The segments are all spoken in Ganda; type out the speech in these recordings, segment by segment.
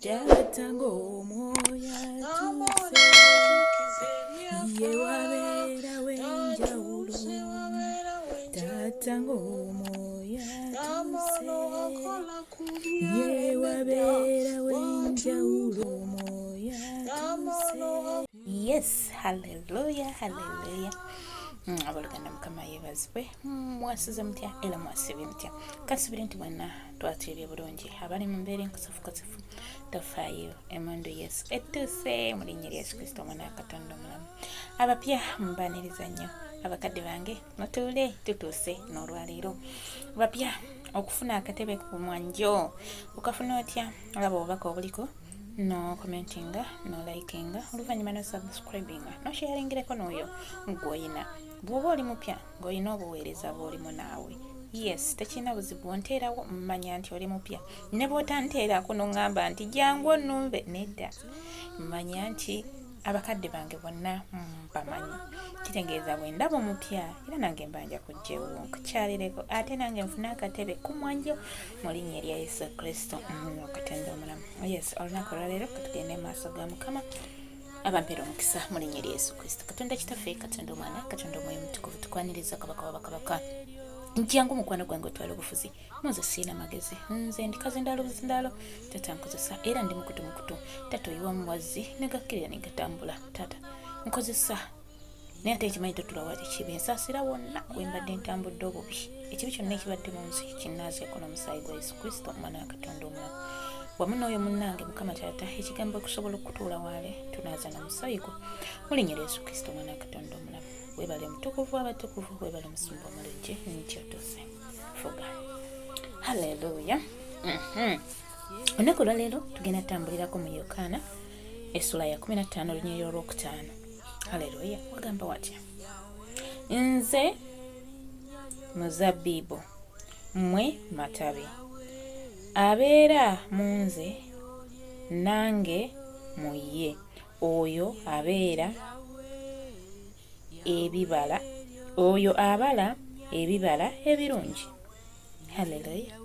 Tatango moya tuse ye wabera wenjawulo tatango moya tuse ye wabera wenjawulo moya tuse. Yes, hallelujah, hallelujah. Abaluganda mukama yebazibwe mwasize mutya era mwasibye mutya kasubire nti mwenna twatiriye bulungi abali mu mbeera enkusifu tofaayo emondo yesu ettuse mu linnya lya Yesu Kristo omwana wa Katonda omulamu. Abapya mbaniriza nnyo abakadde bange mutuule tutuuse n'olwaleero. Abapya okufuna akatebe ku mwanjo okafuna otya olaba obubaka obuliko no commentinga no likinga oluvannyuma no subscribinga no sharingireko n'oyo gw'oyina bw'oba oli mupya ng'olina obuweereza bw'olimu naawe. Yes, tekina buzibu onteerawo mmanya nti oli mupya ne bw'otanteerako n'oŋŋamba nti jangu onnumbe nedda mmanya nti abakadde bange bonna bamanyi. Kitegeeza bwe ndaba omupya era nange mbanja kujjewo nkukyalireko ate nange nfune akatebe ku mwanjo mu linnya lya Yesu Kristo Katonda omulamu. Yes, olunaku olwaleero katugende maaso ga Mukama abampera omukisa mu linnya lya Yesu Kristo. Katonda kitaffe, Katonda omwana, Katonda omwoyo mutukuvu, tukwaniriza kabaka w'abakabaka njangu mukwano gwange otwala obufuzi muze siina magezi nze ndi kazindaalo buzindaalo tata nkozesa era ndi mukutu tata oyiwa muwazi negakkirira negatambula tata nkozesa naye ate ekimanyi totula wali kibi nsaasira wonna wembadde ntambudde obubi ekibi kyonna ekibadde mu nsi kinnaazeeko n'omusaayi gwa Yesu Kristo omwana wa Katonda omulamu. Wamu n'oyo munnange Mukama Taata ekigambo okusobola okutuula waale tunaaza n'omusaayi gwo mu linnya lya Yesu Kristo omwana wa Katonda omulamu. Webale mutukuvu abatukuvu, webale musumba omulejje ntyo tose fuga. Haleluya. Olunaku olwaleero tugenda tambulirako mu Yokaana essula ya 15 olunyiriri olwokutaano. Haleluya. Wagamba watya? Nze muzabbibu mmwe matabi, abeera mu nze nange mu ye oyo abeera ebibala oyo abala ebibala ebirungi. Haleluya.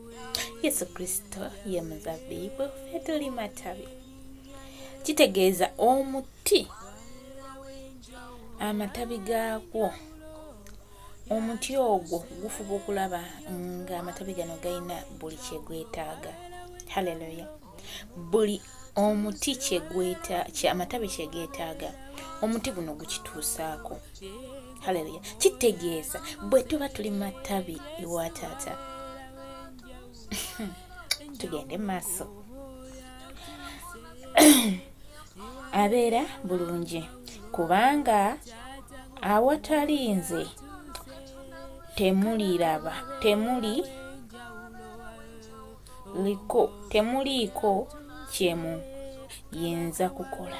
Yesu Kristo ye muzabbibu ffe tuli matabi. Kitegeeza omuti amatabi gaagwo omuti ogwo gufuba okulaba nga amatabi gano gayina buli kyegwetaaga. Haleluya. Buli omuti amatabi kyegeetaaga omuti guno gukituusaako. Haleluya. Kitegeeza bwe tuba tuli matabi ewa taata tugende maaso abeera bulungi kubanga awatali nze temuliiko kyemu yinza kukola.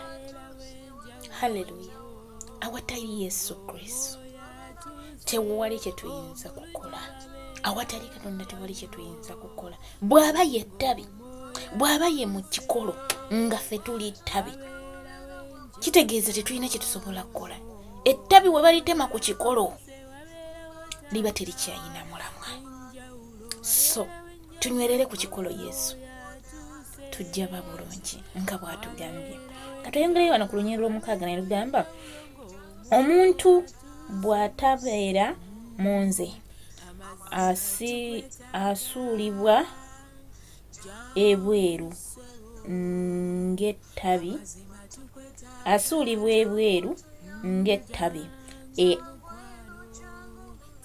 Haleluya. Awatali Yesu Kristo tewali kye tuyinza kukola. Awatali Katonda tewali kye tuyinza kukola. Bw'aba ye ttabi, bw'aba ye mu kikolo nga ffe tuli ttabi, kitegeeza tetulina kye tusobola kukola. Ettabi we balitema ku kikolo liba terikyayina mulamwa. So tunywerere ku kikolo Yesu tujja ba bulungi nga bw'atugambye. Katuyongere wano ku lunyiriri lw'omukaaga ne lugamba omuntu bw'atabeera mu nze asuulibwa ebweru ng'ettabi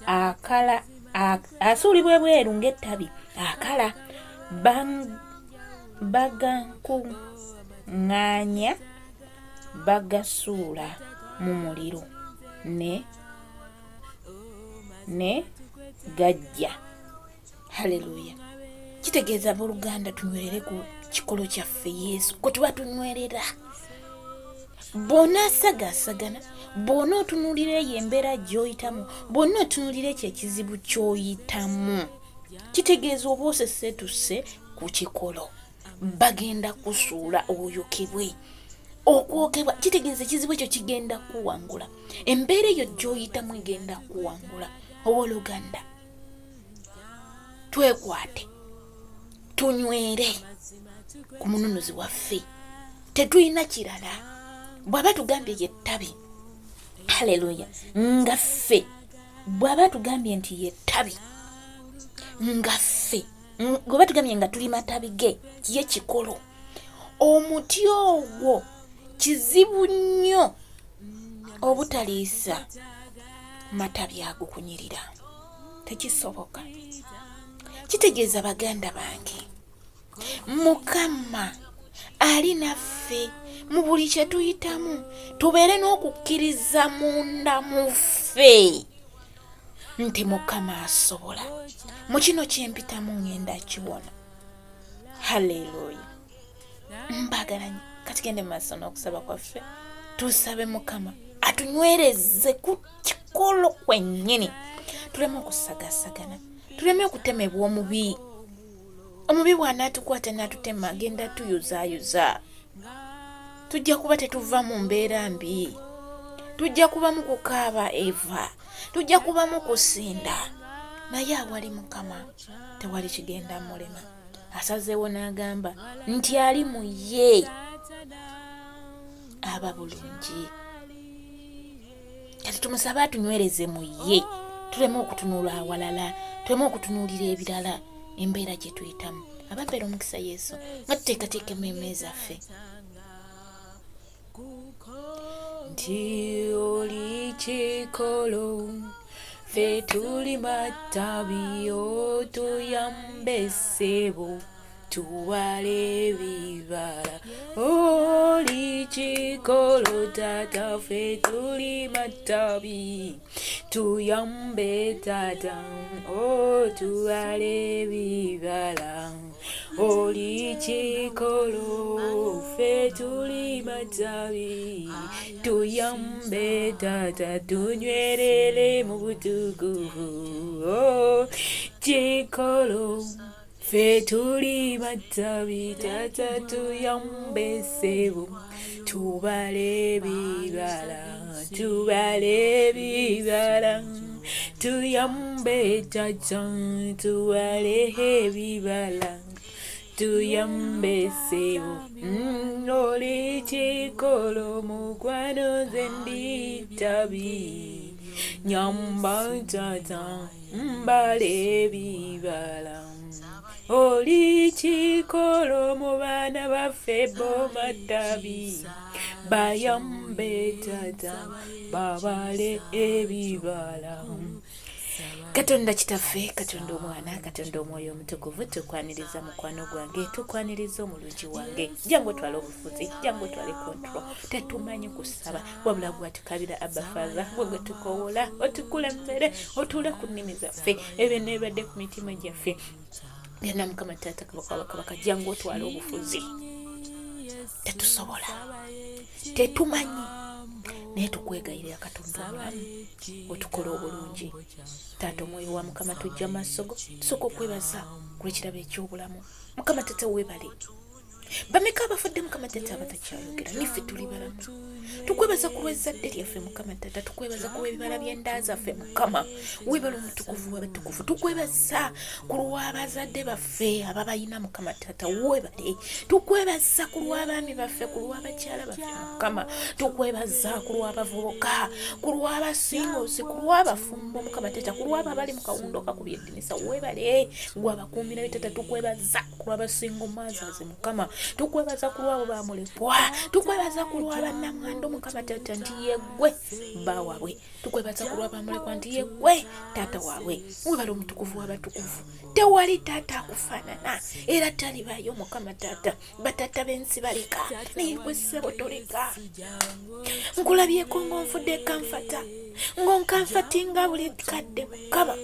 akala bagakuŋŋaanya bagasuula mu muliro ne gajja. Haleluya. Kitegeeza abooluganda tunywerere ku kikolo kyaffe Yesu kwe tuba tunywerera. Bw'ona asagaasagana, bw'ona otunuulira eyo embeera gy'oyitamu, bw'ona otunuulira ekyo ekizibu ky'oyitamu, kitegeeza oba osesetuse ku kikolo bagenda kusuula oyokebwe. Okwokebwa kitegeeza ekizibu ekyo kigenda kuwangula. Embeera eyo gy'oyitamu egenda kuwangula. Owooluganda twekwate tunywere ku mununuzi waffe tetulina kirala. Bw'aba tugambye yettabi, haleluya, nga ffe bw'aba tugambye nti yettabi, nga ffe bw'aba tugambye nga tuli matabi ge ye kikolo, omuti ogwo kizibu nnyo obutaliisa matabi agukunyirira. Tekisoboka. Kitegeeza baganda bange, Mukama ali naffe mu buli kye tuyitamu, tubeere n'okukkiriza munda mu ffe nti Mukama asobola. Mu kino kyempitamu ngenda kiwona. Haleluya. Mbagalanye kati gende mu maaso n'okusaba kwaffe, tusabe Mukama atunywereze ku kikolo kwennyini, tuleme okusagasagana, tuleme okutemebwa omubi. Omubi bw'anaatukwata n'atutema agenda tuyuzaayuza. Tujja kuba tetuva mu mbeera mbi, tujja kuba mu kukaaba eva, tujja kuba mu kusinda, naye awali Mukama tewali kigenda mulema. Asazeewo n'agamba nti ali mu ye aba bulungi. Kati tumusabe atunywereze mu ye, tuleme okutunula awalala, tuleme okutunuulira ebirala, embeera gye tuyitamu. Abambeera omukisa Yesu nga tuteekateekemu emmeeza ffe. Nti oli kikolo, ffe tuli matabi, otuyambe ssebo tuwale ebibala. Oli kikolo taata, ffe tuli matabi, tuyambe taata, tuwale ebibala. Oli kikolo, ffe tuli matabi, tuyambe taata, tunywerere mu butukuvu. Kikolo, ffe tuli matabi, taata, tuyambe ssebo tubale ebibala, tubale ebibala. Tuyambe taata, tuwale ebibala, tuyambe ssebo. Oli kikolo, mukwano nze ndi ttabi, nyamba taata, mbale ebibala. Oli kikolo, mu baana baffe bo matabi, bayambe taata, babale ebibala. Katonda kitaffe, Katonda omwana, Katonda omwoyo omutukuvu, tukwaniriza mukwano gwange, tukwaniriza omulungi wange. Jangu otwale obufuzi, jangu otwale kontrol. Tetumanyi kusaba wabula gwatukabira Abba Father, gwe tukoola, otukulembere, otuule ku nnimi zaffe, ebyo n'ebadde ku mitima gyaffe. Byonna Mukama Taata kabaka, jangu otwale obufuzi. Tetusobola, tetumanyi, naye tukwegayirira Katonda omulamu otukola obulungi. Taata omwoyo wa Mukama tujja maaso go, tusooka okwebaza kulw'ekirabo eky'obulamu. Mukama Taata weebale. Bameka abafudde Mukama Taata abatakyayogera, niffe tuli balamu. Tukwebaza ku lw'ezzadde lyaffe Mukama Taata, tukwebaza ku lw'ebibala by'endaa zaffe Mukama. Weebale omutukuvu w'abatukuvu, tukwebaza ku lw'abazadde baffe ababayina Mukama Taata, weebale. Tukwebaza ku lw'abaami baffe, ku lw'abakyala baffe Mukama. Tukwebaza ku lw'abavubuka, ku lw'abasingozi, ku lw'abafumbo Mukama Taata, ku lw'abo abali mu kawundo kakubye eddinisa, weebale. Gwabakuumira Taata, tukwebaza ku lw'abasingo maazaze Mukama. Tukwebaza ku lw'abo bamulekwa, tukwebaza ku lw'abannamwandu Mukama Taata nti yeggwe bba waabwe, tukwebaza ku lw'abamulekwa nti yeggwe taata waabwe. Weebale omutukuvu w'abatukuvu, tewali taata akufaanana era talibaayo Mukama Taata. Bataata b'ensi baleka, naye gwe ssebo toleka. Nkulabyeko ng'onfudde kanfata, ng'onkanfatinga buli kadde Mukama.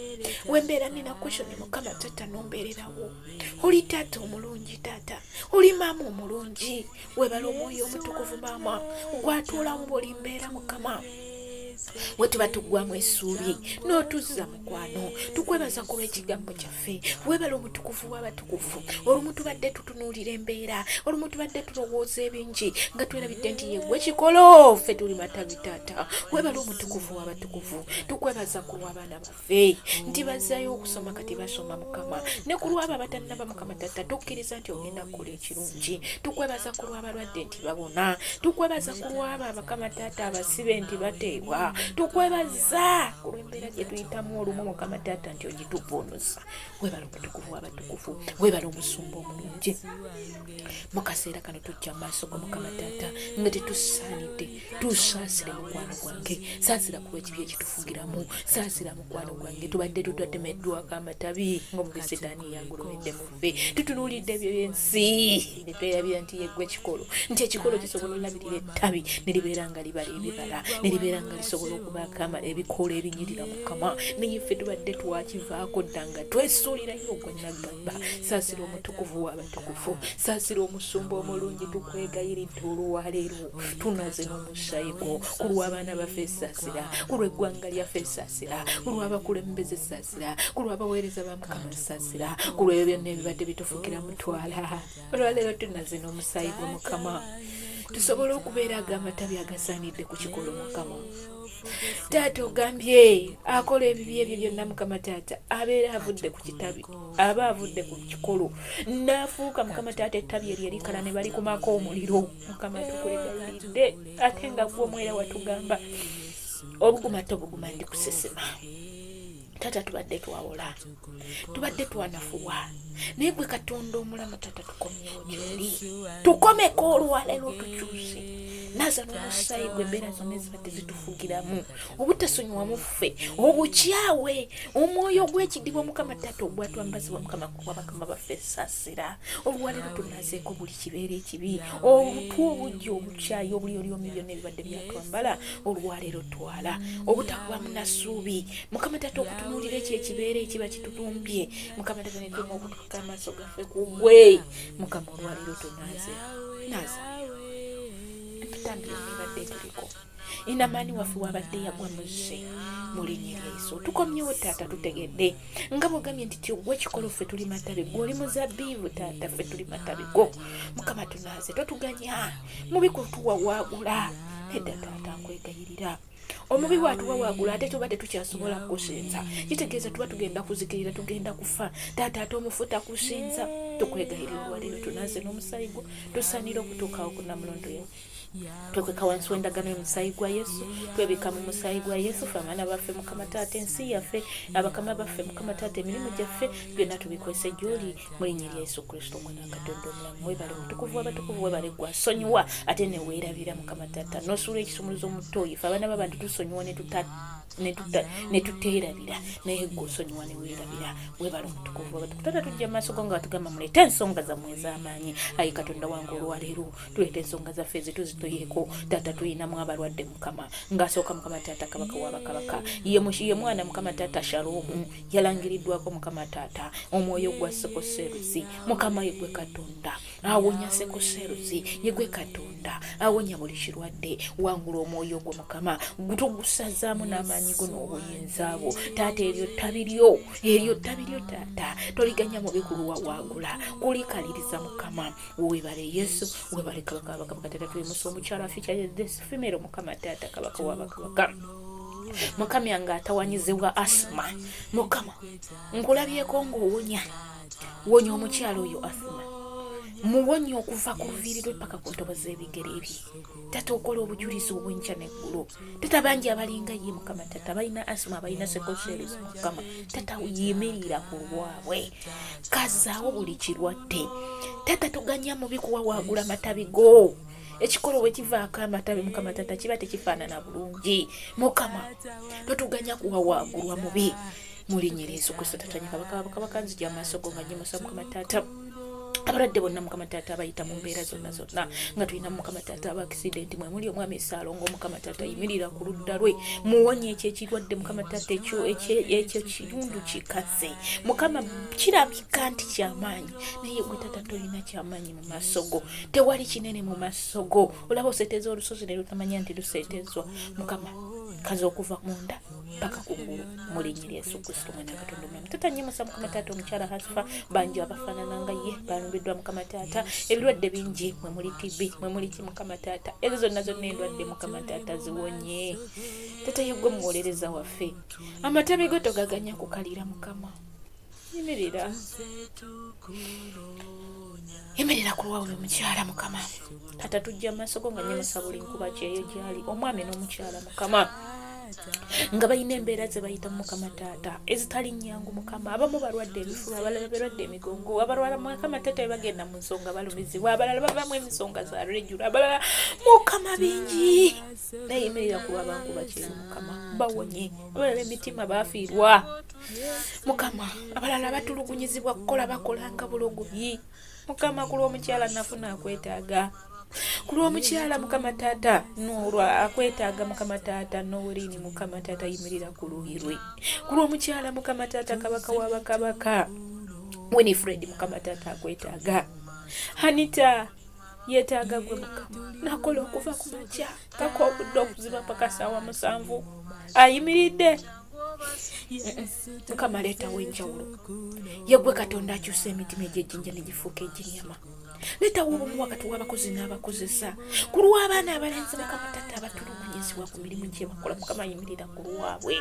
Wembeera nina kweshoni Mukama Taata n'ombeererawo. Oli taata omulungi Taata, oli maama omulungi. Weebale omwoyo omutukuvu maama, gwatuula mu buli mbeera Mukama. wetuba tuggwamu essuubi n'otuzza mukwano. Tukwebaza ku lw'ekigambo kyaffe. Weebala omutukuvu w'abatukuvu. Olumu tubadde tutunuulira embeera, olumu tubadde tulowooza ebingi nga twerabidde nti yeggwe kikolo, ffe tuli matabi taata. Weebala omutukuvu w'abatukuvu. Tukwebaza ku lw'abaana baffe nti bazzaayo okusoma kati basoma Mukama, ne ku lw'abo abatannaba Mukama taata tukkiriza nti ogenda kukola ekirungi. Tukwebaza ku lw'abalwadde nti babona. Tukwebaza ku lw'abo Mukama taata abasibe nti bateebwa. Tukwebaza ku lw'embeera gye tuyitamu olumu Mukama taata nti ogituvuunuza. Weebala omutukuvu w'abatukuvu. Weebala omusumba omulungi. Mu kaseera kano tujja mu maaso go Mukama taata nga tetusaanidde tusaasire mukwano gwange. Saasira ku lw'ekibi ekitufugiramu. Saasira mukwano gwange. Tubadde tutatemeddwako amatabi ng'omubi Setaani yagulumidde mu ffe. Tutunuulidde ebyo by'ensi ne twelabira nti yeggwe ekikolo, nti ekikolo kisobola olabirira ettabi ne libeera nga libala ebibala, ne libeera nga lisobola okubaako ebikoola ebinyirira Mukama. Naye ffe tubadde twakivaako dda nga twesuulirayo ogw'Naggamba. Saasira omutukuvu w'abatukuvu. Saasira omusumba omulungi. Tukwegayiridde olwaleero tunaze n'omusaayi gwo ku lw'abaana baffe saasira, ku lw'eggwanga lyaffe saasira, ku lw'abakulembeze saasira, ku lw'abaweereza ba Mukama saasira, ku lw'ebyo byonna ebibadde bitufukira mutwala. Olwaleero tunaze n'omusaayi gwo Mukama, tusobole okubeera ag'amatabi agasaanidde ku kikolo Mukama. Taata ogambye akola ebibi ebyo byonna Mukama taata abeera avudde ku kitabi, aba avudde ku kikolo, n'afuuka Mukama taata ettabi eryo erikala ne balikumako omuliro. Mukama tukwegayiridde ate nga gwe omwera watugamba obuguma tobuguma ndikusesema. Taata tubadde twawola, tubadde twanafuwa, naye gwe Katonda omulamu taata tukomyewo gy'oli. Tukomeko olwaleero tukyuse. Naza n'omusaayi gwe embeera zonna ezibadde zitufugiramu, obutasonyiwamu ffe, obukyawe, omwoyo gw'ekidiba Mukama taata ogwatwambazibwa Mukama kuba bakama baffe saasira. Olwaleero tunazeeko buli kibeera ekibi, obutwa obujja obukyayi obuli olyomi byonna ebibadde byatwambala. Olwaleero twala obutakubamu na ssuubi Mukama taata okutunuulira ekyo ekibeera ekiba kitutumbye Mukama taata ne tuma okutuka amaaso gaffe ku ggwe Mukama. Olwaleero tunaze tutambire n'ebadde tuliko ina maani waffe wabadde yagwa muzze mu linnya lya Yesu. Tukomyewo taata tutegedde nga bw'ogambye nti gwe ekikolo ffe tuli matabi, gwe oli muzabbiibu taata ffe tuli matabi go. Mukama tunaze totuganya mubi kutuwawaagula. Edda taata nkwegayirira omubi watuwawaagula ate tuba tetukyasobola kusinza, kitegeeza tuba tugenda kuzikirira, tugenda kufa. Taata ate omufuta kusinza. Tukwegayirira olwaleero tunaze n'omusaayi gwo tusaanira okutuukawo ku Namulondo yo. Twekweka wansi w'endagaano y'omusaayi gwa Yesu, twebika mu musaayi gwa Yesu ffe abaana baffe Mukama taata, ensi yaffe, abakama baffe Mukama taata, emirimu gyaffe byonna tubikwese gy'oli mu linnya lya Yesu Kristo Omwana wa Katonda omulamu. Weebale omutukuvu w'abatukuvu, weebale gwasonyiwa ate ne weerabira Mukama taata, n'osuula ekisumuluzo mu ttooyi. Ffe abaana b'abantu tusonyiwa ne tuteerabira, naye gwe osonyiwa ne weerabira. Weebale omutukuvu w'abatukuvu. Taata tujja mu maaso go nga batugamba muleete ensonga zammwe ez'amaanyi. Ayi Katonda wange olwaleero tuleeta ensonga zaffe ezituzitoyeko. Taata tuyinamu abalwadde Mukama, ng'asooka Mukama taata kabaka w'abakabaka, ye mwana Mukama taata Shaloomu, yalangiriddwako Mukama taata omwoyo gwa sekoseruzi. Mukama ye gwe Katonda awonya sekoseruzi, ye gwe Katonda awonya buli kirwadde. Wangula omwoyo gwo Mukama, tugusazaamu n'amaanyi go n'obuyinza bwo taata. Eryo ttabi lyo taata toliganya mubi kuluwawaagula, kulikaliriza Mukama. Weebale Yesu, weebale kabaka w'abakabaka taata. Tuyimusa omukyala afika femero Mukama taata kabaka w'abakabaka. Mukama yange atawanyizibwa asima Mukama nkulabyeko ng'owonya omukyala oyo asima, muwonye okuva ku luviirirwe paka ku ntobo z'ebigere ebye. Taata okola obujulizi obw'enkya n'eggulo. Taata bangi abalinga ye Mukama taata balina asima, balina sekoseruzi Mukama taata yemerera ku lwabwe, kazaawo buli kirwadde. Taata tuganya mubi kuwawaagula matabi go. Ekikolo bwe kivaako amatabi Mukama taata kiba tekifaanana bulungi Mukama. Totuganya kuwawaagulwa mubi mu linnya lya Yesu Kristo taata. Kabaka w'abakabaka nzija amaaso go nga nnyimusa Mukama taata abalwadde bonna Mukama taata abayita mu mbeera zonna nga tulina Mukama taata ab'accident mwe muli omwami Saalongo Mukama taata yimirira ku ludda lwe, muwonye ekyo ekirwadde Mukama taata, ekyo kirundu kikaze Mukama, kirabika nti kyamaanyi naye gwe taata tolina kyamaanyi mu maaso go, tewali kinene mu maaso go. Olaba oseeteza olusozi ne lutamanya nti luseetezwa Mukama. kaza okuva munda paka kungulu mulinyiri Yesu Kristo mwana Katonda omulamu. Tatanyimusa Mukama Taata omukyala Hasifa bangi abafaanana nga ye balumbiddwa Mukama Taata ebirwadde bingi mwe muli TB mwe muli ki Mukama Taata ezo zonna endwadde Mukama Taata ziwonye. Taata yeggwe muwolereza waffe amatabi go togaganya kukalira Mukama. Yimirira ku lwawe omukyala Mukama. Taata tujja mu maaso go nga nyemusa buli nkuba kyeyo gyali omwami n'omukyala Mukama nga balina embeera ze bayita Mukama Taata ezitali nnyangu Mukama. Abamu balwadde ebifuba, abalala balwadde emigongo, abalala Mukama Taata bagenda mu nsonga balumizibwa, abalala bavamu emisonga za rejula, abalala Mukama bingi. Naye yimirira ku lw'abantu bakyeyo Mukama bawonye, abalala emitima baafiirwa Mukama, abalala batulugunyizibwa kukola bakolanga bulogoyi Mukama. Ku lw'omukyala nafuna akwetaaga, ku lw'omukyala Mukama Taata n'olwa akwetaaga Mukama Taata n'owulini Mukama Taata yimirira ku luuyi lwe. Ku lw'omukyala Mukama Taata kabaka w'abakabaka Winifred Mukama Taata akwetaaga. Anita yeetaaga gwe Mukama, nakola okuva ku makya paka obudde okuziba paka ssaawa 7 ayimiridde. Mukama leetawo enjawulo, yeggwe Katonda akyusa emitima egy'ejjinja ne gifuuka egy'ennyama. Leetawo obumu wakati w'abakozi n'abakozesa, ku lw'abaana abalenzi Mukama Taata abatulugunyizibwa ku mirimu gye bakola Mukama yimirira ku lwabwe.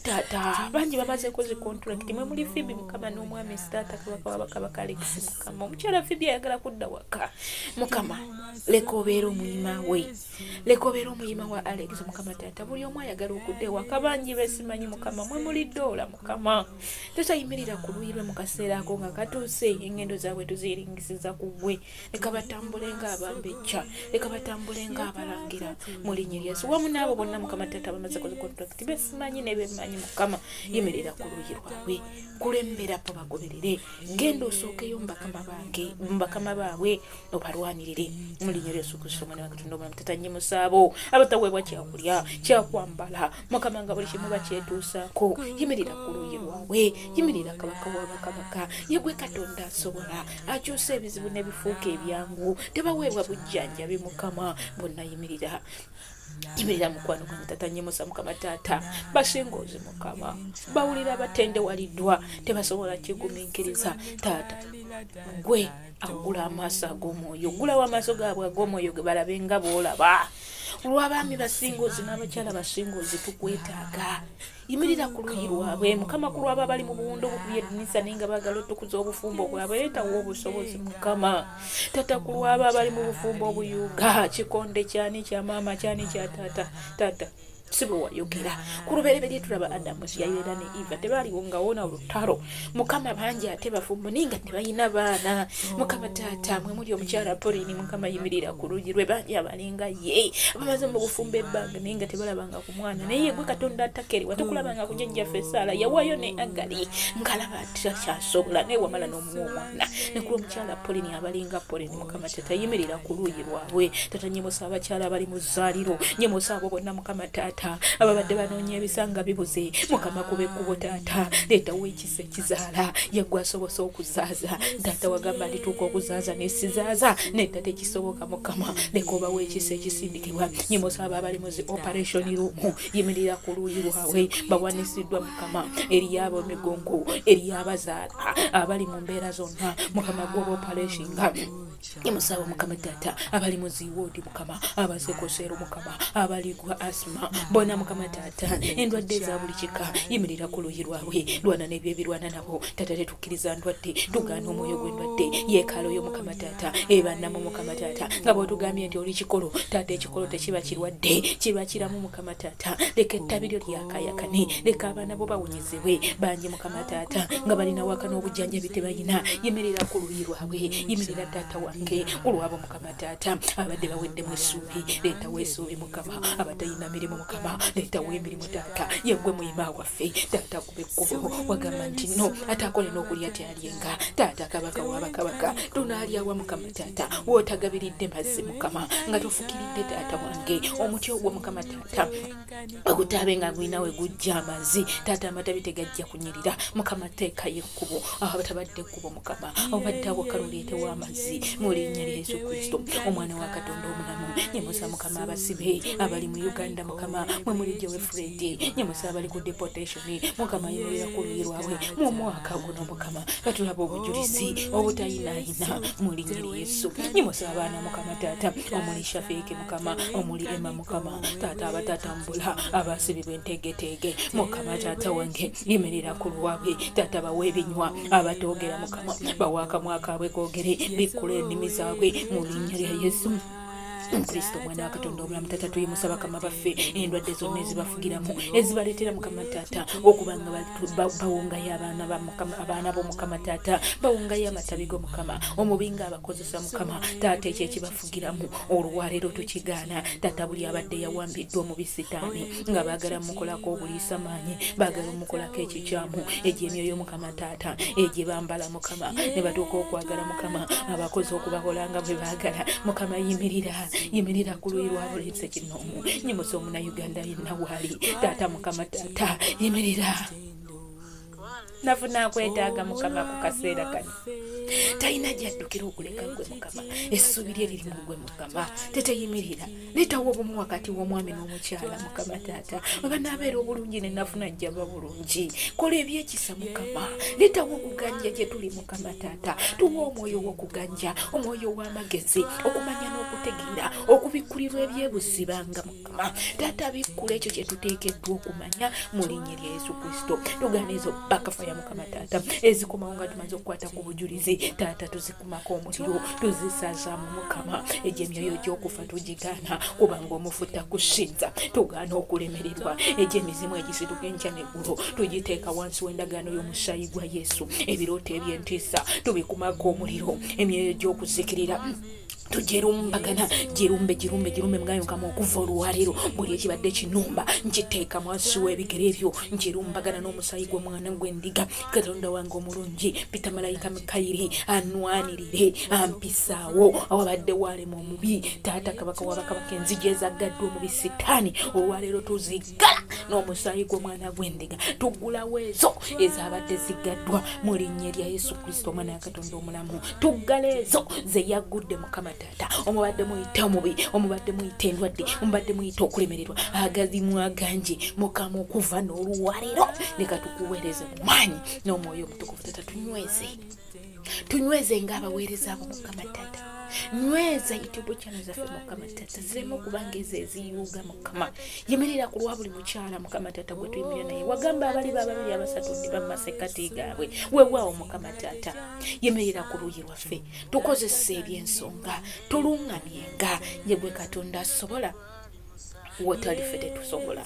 Taata bangi bamaze kozi kontulakiti mwe muli Fibi Mukama n'omwami Taata kabaka w'abakabaka Alex Mukama. Omukyala Fibi ayagala kudda waka Mukama, leka obeera omuyima we, leka obeera omuyima wa Alex Mukama Taata. Buli omu ayagala okudda ewaka, bangi besimanyi Mukama mwe muli Doola Mukama. Taata yimirira ku luuyi lwe mu kaseera ako nga katuuse, engendo zaabwe tuziringisiza ku gwe. Leka batambule ng'abambejja, leka batambule ng'abalangira mu linnya lya Yesu. Wamu n'abo bonna Mukama Taata bamaze kozi kontulakiti besimanyi ne bemanyi Mukama yimirira ku luuyi lwabwe, kulembera po bagoberere, genda osookeyo mu bakama baabwe obalwanirire mu linnya lya Yesu Kristo mwana wa Katonda omulamu. Taata nnyimusa abo abataweebwa kyakulya kyakwambala Mukama nga buli kimu bakyetuusaako, yimirira ku luuyi lwabwe, yimirira kabaka w'abakabaka. Yeggwe Katonda asobola, akyusa ebizibu ne bifuuka ebyangu, tebaweebwa bujjanjabi Mukama. Bonna yimirira mukwano gwange Taata nnyimusa Mukama Taata basingoozi Mukama, bawulira batendewaliddwa tebasobola kigumiikiriza. Taata gwe agula amaaso ag'omwoyo, gulawo amaaso gaabwe ag'omwoyo ge balabe nga boolaba. Olw'abaami basingoozi n'abakyala basingoozi tukwetaaga, yimirira ku luuyi lwabwe Mukama. Ku lwabo abali mu buwundo obukubye edinisa naye nga baagala otukuza obufumbo bwabwe, leetawo obusobozi Mukama. Taata ku lwabo abali mu bufumbo obuyuga, kikonde kyani kya maama kyani kya taata. Taata si bwe wayogera ku lubereberye tulaba Adamu yayoera ne Eva tebaaliwo nga wona olutalo Mukama. Bangi ate bafumbo naye nga tebalina baana Mukama. Taata mwe muli omukyala Pauline Mukama yimirira ku luuyi lwe, bangi abalinga ye abamaze mu bufumbo ebbanga naye nga tebalabanga ku mwana, naye gwe Katonda atakerewa tukulabanga ku jjajjaffe Saala yawaayo ne Agali ngalaba takyasobola naye wamala n'omuwa omwana. Ne ku omukyala Pauline abalinga Pauline Mukama Taata yimirira ku luuyi lwabwe. Taata nnyimusa abakyala abali mu zzaaliro, nnyimusa abo bonna Mukama Taata ababadde banoonya ebisanga bibuze Mukama kube ekkubo Taata. Leetawo ekisa ekizaala, yeggwe asobosa okuzaaza. Taata wagamba ndituuka okuzaaza nesizaaza nedda tekisoboka Mukama. Leka obawo ekisa ekisindikibwa. Nnyimusa abo abali mu zi operation room, yimirira ku luuyi lwabwe, bawanisiddwa Mukama eri ab'emigongo, eri abazaala abali mu mbeera zonna Mukama gw'oba operationga. Nnyimusa abo Mukama Taata abali mu ziwoodi Mukama, abasekosero Mukama, abali gwa asma bona Mukama Taata endwadde eza buli kika, yimirira ku luuyi lwabwe, lwana n'ebyo ebirwana nabo. Taata tetukkiriza ndwadde, tugaana omwoyo gw'endwadde. Yeekalo yo Mukama Taata ebannamu Mukama Taata nga bw'otugambye nti oli kikolo Taata, ekikolo tekiba kirwadde, kiba kiramu Mukama Taata. Leka ettabi lyo lyakayakane, leka abaana bo bawunyizibwe bangi Mukama Taata nga balina waka n'obujjanjabi tebalina. Yimirira ku luuyi lwabwe, yimirira Taata wange olwabo Mukama Taata abadde baweddemu essuubi. Leetawo essuubi Mukama, abatalina mirimu Mukama leetawo emirimu Taata. Yeggwe muyima waffe Taata kube ekkubo, wagamba nti no ataakole n'okulya tyalyenga. Taata kabaka w'abakabaka tunaalyawa Mukama Taata wootagabiridde mazzi Mukama nga tofukiridde Taata wange omuti ogwo Mukama Taata bagutaabe nga gwina we gujja amazzi Taata, amatabi tegajja kunyirira Mukama. Teekayo ekkubo abatabadde ekkubo Mukama, obadde awakala oleetewo amazzi mu linnya lya Yesu Kristo omwana wa Katonda omulamu. Nyimusa Mukama abasibe abali mu Uganda Mukama mwe muli gyewe Fred, nyimusa abali ku deportation Mukama yemerera ku luyi lwabwe mu mwaka guno Mukama batulaba obujulizi obutayinaayina mu linnya lya Yesu. Nyimusa abaana Mukama taata omuli Shafiki Mukama omuli Emma Mukama taata abatatambula abasibibwa entegeteege Mukama taata wange yemerera ku lwabwe taata bawe ebinywa abatoogera Mukama bawa akamwa kaabwe koogere bikkula ennimi zaabwe mu linnya lya Yesu Kristo mwana wa Katonda omulamu. Taata tuyimusa bakama baffe endwadde zonna ezibafugiramu ezibaleetera Mukama taata okubanga bawungayo abaana bo Mukama taata bawungayo amatabi go Mukama omubinga abakozesa Mukama taata ekyo ekibafugiramu olwaleero tukigaana taata. Buli abadde yawambiddwa omubisi sitaani nga baagala mukolako obuliisa maanyi baagala mukolako ekikyamu egy'emyoyo Mukama taata egye bambala Mukama ne batuuka okwagala Mukama abakozi okubakolanga bwe baagala Mukama yimirira ku luyi lwabo lense kinoomu. Nyimusa omuna Uganda yenna waali taata Mukama taata yimirira. Nafuna kwetaaga Mukama ku kaseera kano talina gy'addukira okuleka gwe Mukama essubi lye liri mu gwe Mukama teteyimirira. Leetawo obumu wakati w'omwami n'omukyala Mukama taata banaabeera obulungi ne nafuna jjaba bulungi. Kola ebyekisa Mukama, leetawo okuganja gye tuli Mukama taata. Tuwa omwoyo w'okuganja, omwoyo w'amagezi, okumanya n'okutegeera, okubikkulirwa ebyebusibanga Mukama taata. Bikkula ekyo kye tuteekeddwa okumanya mu linnya lya Yesu Kristo. Tugaana ezo bakafaya Mukama taata ezikomawo nga tumaze okukwata ku bujulizi taata, tuzikumako omuliro tuzisazaamu Mukama. Egy'emyoyo gy'okufa tugigaana kubanga omufuta kusinza. Tugaana okulemererwa egy'emizimu egisituka enkya n'eggulo tugiteeka wansi w'endagaano y'omusaayi gwa Yesu. Ebirooto eby'entiisa tubikumako omuliro. Emyoyo gy'okuzikirira tujerumbagana jirumbe mgayo kama okuva olwaleero buli ekibadde kinumba nkiteeka mwansi w'ebigere ebyo njirumbagana n'omusayi gw'omwana gw'endiga. Katonda wange omulungi pita malayika Mikayiri anwanirire ampisaawo awabadde waalema omubi taata kabaka wabakabaka enzigi ezaggaddwa omubi sitaani olwaleero tuzigala n'omusayi gw'omwana gw'endiga tuggulawo ezo ezabadde ziggaddwa mu linnya lya Yesu Kristo omwana wa Katonda omulamu. Tuggala ezo ze yaggudde Mukama taata. Omubadde muyita omubi, omubadde muyita endwadde, omubadde muyita okulemererwa agazimu agangi Mukama okuva n'olwaleero leka tukuweereze mu maanyi n'omwoyo omutukuvu taata. Tunyweze ng'abaweereza abo Mukama taata. Nyweza YouTube channel zaffe Mukama taata zireme okubanga ezo eziyuuga Mukama. Yemerera ku lwa buli mukyala Mukama taata gwe tuyimirira naye. Wagamba abali babiri abasatu ndi bamasekati gaabwe weewaawo Mukama taata. Yemerera ku luyi lwaffe tukozese ebyensonga tuluŋŋamyenga ye gwe Katonda asobola watali ffe tetusobola.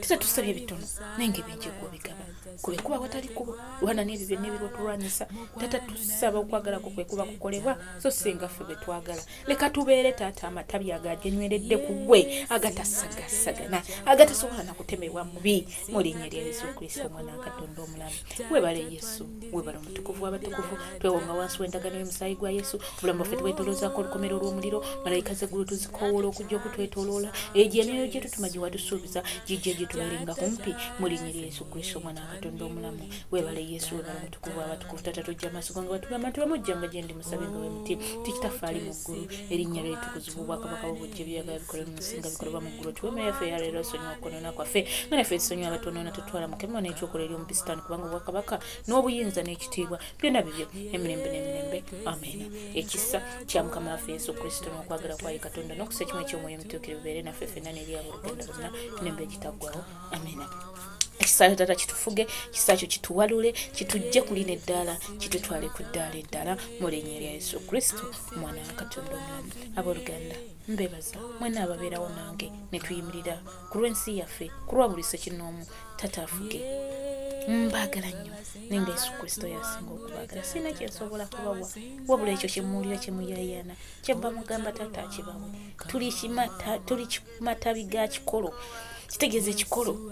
Tata tusabye bitono nenge bingi gw'obigaba kube kuba watali kubo lwana n'ebyo n'ebirotulwanyisa tata tusaba okwagala kwe kuba kukolebwa so singa ffe bwe twagala. Leka tubeere taata amatabi agagenyweredde ku gwe agatasagasagana agatasobola na kutemebwa mubi mu linnya lya Yesu Kristo omwana wa Katonda omulamu. Webale Yesu, webale omutukuvu w'abatukuvu. Twewonga wansi w'endagaano y'omusaayi gwa Yesu. Obulamu bwaffe tubwetoloozaako olukomero olw'omuliro. Malayika z'eggulu tuzikowoola okujja okutwetoloola. Emyoyo gyetu tumanyi wadusuubiza gijja gye tubeerenga kumpi mu linnya lya Yesu Kristo omwana wa Katonda omulamu. Webale Yesu, webale omutukuvu w'abatukuvu. Taata tujja amaaso gange batugamba nti bamujjanga gye ndi musabe nga wemuti tikitaffe ali mu ggulu erinnya lye litukuzibwa obwakabaka bwo bujje byagala bikolera mu nsi nga bikolebwa mu ggulu. Tuweema yaffe eya leero osonyiwa okwonoona kwaffe nga naffe tusonyiwa abatonoona tutwala mukema n'ekyokola eri omubisitaani kubanga obwakabaka n'obuyinza n'ekitiibwa byonna bibyo emirembe n'emirembe. Amen. Ekisa kya Mukama waffe Yesu Kristo n'okwagala kwaye Katonda n'okusa ekimu eky'omwoyo omutuukirivu bibeere naffe ffenna n'eri abooluganda bonna n'embe gitaggwawo. Amina. Ekisa taata kitufuge, ekisa kyo kituwalule, kitujje ku lino eddaala, kitutwale ku ddaala eddala mu linnya lya Yesu Kristo omwana wa Katonda omulamu. Abooluganda mbeebaza mwena ababeerawo nange ne tuyimirira ku lw'ensi yaffe ku lwa buli ssekinoomu. Taata afuge, mbaagala nnyo nenga Yesu Kristo yasinga okubaagala. Sina kyensobola kubawa wabula ekyo kye muwulira kye muyayaana kye mba mugamba taata akibawe. Tuli matabi ga kikolo, kitegeeza ekikolo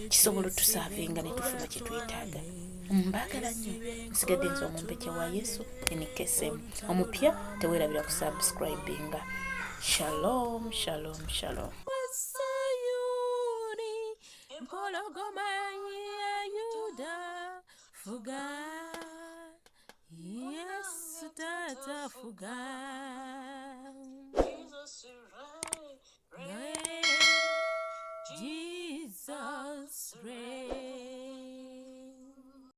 kisobola otusaavinga ne tufuna kye twetaaga. Mbaagala nnyo. Nsigadde nze omumpekya wa Yesu enikesemu omupya teweerabira kusubscribinga. Shalom, shalom, shalom. Empologoma ya Yuda fuga Yesu tata fuga Jesus reign.